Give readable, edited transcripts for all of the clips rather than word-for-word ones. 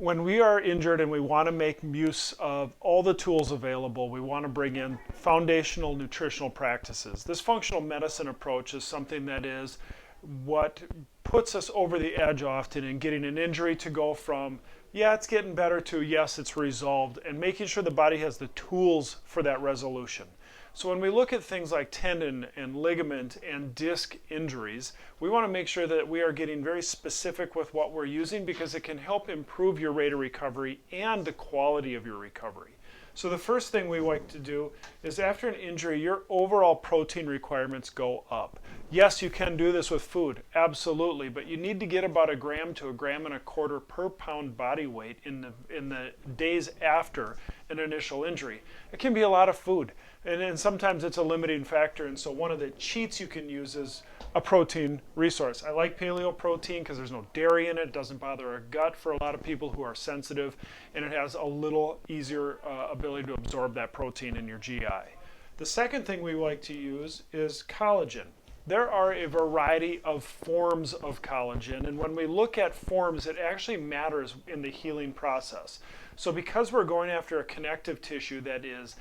When we are injured and we want to make use of all the tools available, we want to bring in foundational nutritional practices. This functional medicine approach is something that is what puts us over the edge often in getting an injury to go from, yeah, it's getting better to, yes, it's resolved, and making sure the body has the tools for that resolution. So when we look at things like tendon and ligament and disc injuries, we want to make sure that we are getting very specific with what we're using because it can help improve your rate of recovery and the quality of your recovery. So the first thing we like to do is after an injury, your overall protein requirements go up. Yes, you can do this with food, absolutely, but you need to get about 1 gram to 1.25 grams per pound body weight in the days after an initial injury. It can be a lot of food, and sometimes it's a limiting factor, and so one of the cheats you can use is a protein resource. I like Paleo Protein because there's no dairy in it. It doesn't bother our gut for a lot of people who are sensitive, and it has a little easier ability to absorb that protein in your GI. The second thing we like to use is collagen. There are a variety of forms of collagen, and when we look at forms, it actually matters in the healing process. So because we're going after a connective tissue that is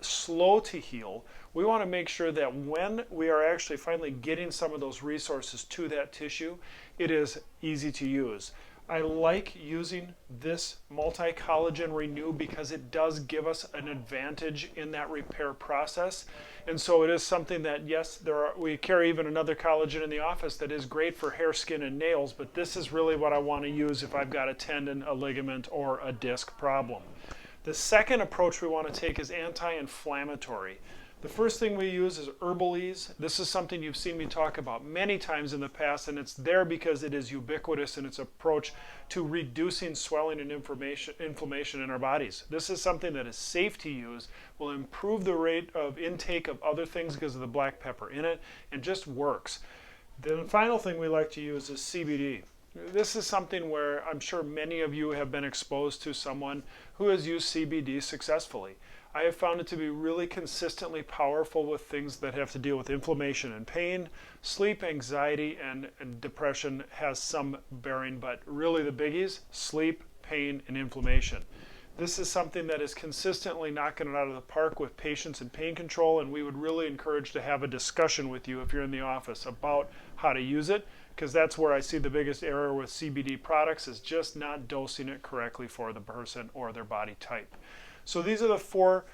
slow to heal, we want to make sure that when we are actually finally getting some of those resources to that tissue, it is easy to use. I like using this multi-collagen renew because it does give us an advantage in that repair process. And so it is something that, yes, we carry even another collagen in the office that is great for hair, skin, and nails, but this is really what I want to use if I've got a tendon, a ligament, or a disc problem. The second approach we want to take is anti-inflammatory. The first thing we use is Herbalise. This is something you've seen me talk about many times in the past, and it's there because it is ubiquitous in its approach to reducing swelling and inflammation in our bodies. This is something that is safe to use, will improve the rate of intake of other things because of the black pepper in it, and just works. The final thing we like to use is CBD. This is something where I'm sure many of you have been exposed to someone who has used CBD successfully. I have found it to be really consistently powerful with things that have to deal with inflammation and pain. Sleep, anxiety, and depression has some bearing, but really the biggies, sleep, pain, and inflammation. This is something that is consistently knocking it out of the park with patients and pain control, and we would really encourage to have a discussion with you if you're in the office about how to use it, because that's where I see the biggest error with CBD products is just not dosing it correctly for the person or their body type. So these are the 4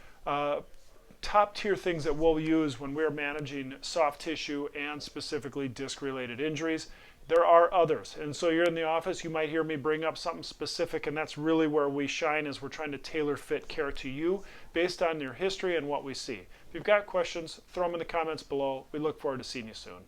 top tier things that we'll use when we're managing soft tissue and specifically disc-related injuries. There are others, and so you're in the office, you might hear me bring up something specific, and that's really where we shine, is we're trying to tailor fit care to you based on your history and what we see. If you've got questions, throw them in the comments below. We look forward to seeing you soon.